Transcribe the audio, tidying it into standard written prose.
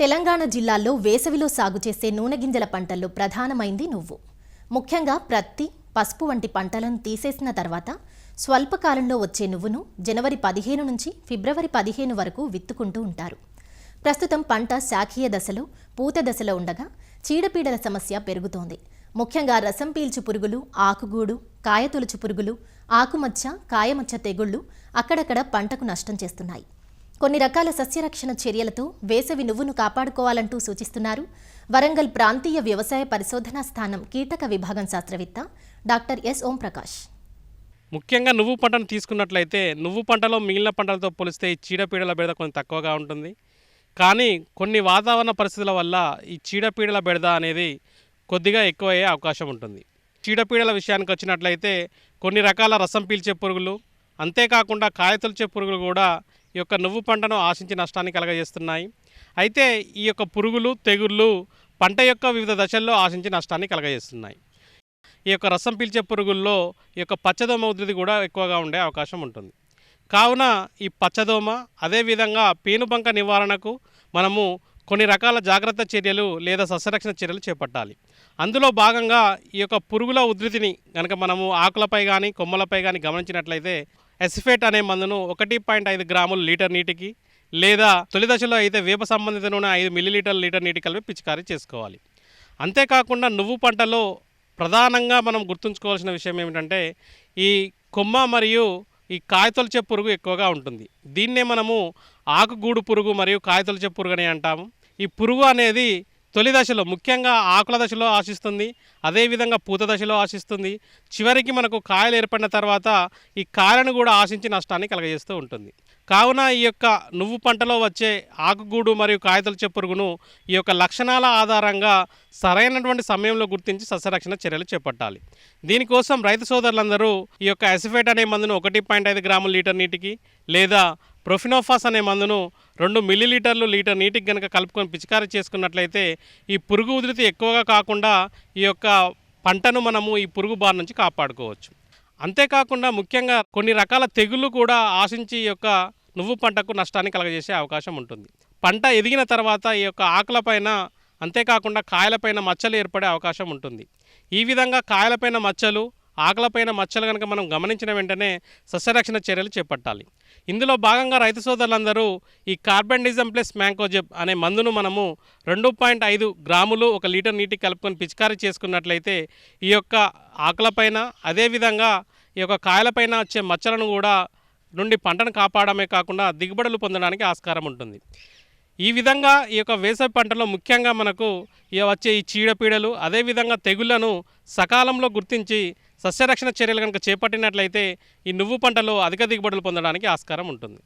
తెలంగాణ జిల్లాల్లో వేసవిలో సాగు చేసే నూనె గింజల పంటల్లో ప్రధానమైంది నువ్వు. ముఖ్యంగా ప్రత్తి, పసుపు వంటి పంటలను తీసేసిన తర్వాత స్వల్పకాలంలో వచ్చే నువ్వును జనవరి 15 నుంచి ఫిబ్రవరి 15 వరకు విత్తుకుంటూ ఉంటారు. ప్రస్తుతం పంట శాఖీయ దశలో, పూత దశలో ఉండగా చీడపీడల సమస్య పెరుగుతోంది. ముఖ్యంగా రసం పీల్చు పురుగులు, ఆకుగూడు, కాయతొలుచు పురుగులు, ఆకుమచ్చ, కాయమచ్చ తెగుళ్లు అక్కడక్కడ పంటకు నష్టం చేస్తున్నాయి. కొన్ని రకాల సస్యరక్షణ చర్యలతో వేసవి నువ్వును కాపాడుకోవాలంటూ సూచిస్తున్నారు వరంగల్ ప్రాంతీయ వ్యవసాయ పరిశోధనా స్థానం కీటక విభాగం శాస్త్రవేత్త డాక్టర్ ఎస్ ఓంప్రకాష్. ముఖ్యంగా నువ్వు పంటను తీసుకున్నట్లయితే నువ్వు పంటలో మిగిలిన పంటలతో పోలిస్తే ఈ చీడపీడల బెడద కొంచెం తక్కువగా ఉంటుంది. కానీ కొన్ని వాతావరణ పరిస్థితుల వల్ల ఈ చీడపీడల బెడద అనేది కొద్దిగా ఎక్కువయ్యే అవకాశం ఉంటుంది. చీడపీడల విషయానికి వచ్చినట్లయితే కొన్ని రకాల రసం పీల్చే పురుగులు, అంతేకాకుండా కాయతొలిచే పురుగులు కూడా ఈ యొక్క నువ్వు పంటను ఆశించి నష్టాన్ని కలగజేస్తున్నాయి. అయితే ఈ యొక్క పురుగులు, తెగుళ్ళు పంట యొక్క వివిధ దశల్లో ఆశించి నష్టాన్ని కలగజేస్తున్నాయి. ఈ యొక్క రసం పీల్చే పురుగుల్లో ఈ యొక్క పచ్చదోమ ఉధృతి కూడా ఎక్కువగా ఉండే అవకాశం ఉంటుంది. కావున ఈ పచ్చదోమ అదేవిధంగా పేనుబంక నివారణకు మనము కొన్ని రకాల జాగ్రత్త చర్యలు లేదా సస్యరక్షణ చర్యలు చేపట్టాలి. అందులో భాగంగా ఈ యొక్క పురుగుల ఉధృతిని కనుక మనము ఆకులపై కానీ కొమ్మలపై కానీ గమనించినట్లయితే ఎసిఫేట్ అనే మందును 1.5 గ్రాములు లీటర్ నీటికి, లేదా తొలి దశలో అయితే వేప సంబంధిత నూనె 5 మిల్లీలీటర్ల లీటర్ నీటి కలిపి పిచికారీ చేసుకోవాలి. అంతేకాకుండా నువ్వు పంటలో ప్రధానంగా మనం గుర్తుంచుకోవాల్సిన విషయం ఏమిటంటే ఈ కొమ్మ మరియు ఈ కాయతొలిచే పురుగు ఎక్కువగా ఉంటుంది. దీన్నే మనము ఆకుగూడు పురుగు మరియు కాయతొలిచే పురుగు అని అంటాము. ఈ పురుగు అనేది తొలి దశలో ముఖ్యంగా ఆకుల దశలో ఆశిస్తుంది, అదేవిధంగా పూత దశలో ఆశిస్తుంది. చివరికి మనకు కాయలు ఏర్పడిన తర్వాత ఈ కాయలను కూడా ఆశించి నష్టాన్ని కలగజేస్తూ ఉంటుంది. కావున ఈ యొక్క నువ్వు పంటలో వచ్చే ఆకుగూడు మరియు కాయతొలిచే పురుగును ఈ యొక్క లక్షణాల ఆధారంగా సరైనటువంటి సమయంలో గుర్తించి సస్యరక్షణ చర్యలు చేపట్టాలి. దీనికోసం రైతు సోదరులందరూ ఈ యొక్క ఎసిఫేట్ అనే మందును 1.5 గ్రాముల లీటర్ నీటికి, లేదా ప్రొఫినోఫాస్ అనే మందును 2 మిల్లీలీటర్లు లీటర్ నీటికి కనుక కలుపుకొని పిచికారీ చేసుకున్నట్లయితే ఈ పురుగు ఉధృతి ఎక్కువగా కాకుండా ఈ యొక్క పంటను మనము ఈ పురుగు బారి నుంచి కాపాడుకోవచ్చు. అంతేకాకుండా ముఖ్యంగా కొన్ని రకాల తెగుళ్ళు కూడా ఆశించి ఈ యొక్క నువ్వు పంటకు నష్టాన్ని కలగజేసే అవకాశం ఉంటుంది. పంట ఎదిగిన తర్వాత ఈ యొక్క ఆకులపైన అంతేకాకుండా కాయలపైన మచ్చలు ఏర్పడే అవకాశం ఉంటుంది. ఈ విధంగా కాయలపైన మచ్చలు, ఆకులపైన మచ్చలు కనుక మనం గమనించిన వెంటనే సస్యరక్షణ చర్యలు చేపట్టాలి. ఇందులో భాగంగా రైతు సోదరులందరూ ఈ కార్బెండిజం ప్లస్ మ్యాంకోజెబ్ అనే మందును మనము 2.5 గ్రాములు 1 లీటర్ నీటికి కలుపుకొని పిచికారీ చేసుకున్నట్లయితే ఈ యొక్క ఆకులపైన అదేవిధంగా ఈ యొక్క కాయలపైన వచ్చే మచ్చలను కూడా నుండి పంటను కాపాడమే కాకుండా దిగుబడులు పొందడానికి ఆస్కారం ఉంటుంది. ఈ విధంగా ఈ యొక్క వేసవి పంటలో ముఖ్యంగా మనకు వచ్చే ఈ చీడపీడలు అదేవిధంగా తెగుళ్లను సకాలంలో గుర్తించి సస్యరక్షణ చర్యలు కనుక చేపట్టినట్లయితే ఈ నువ్వు పంటలో అధిక దిగుబడులు పొందడానికి ఆస్కారం ఉంటుంది.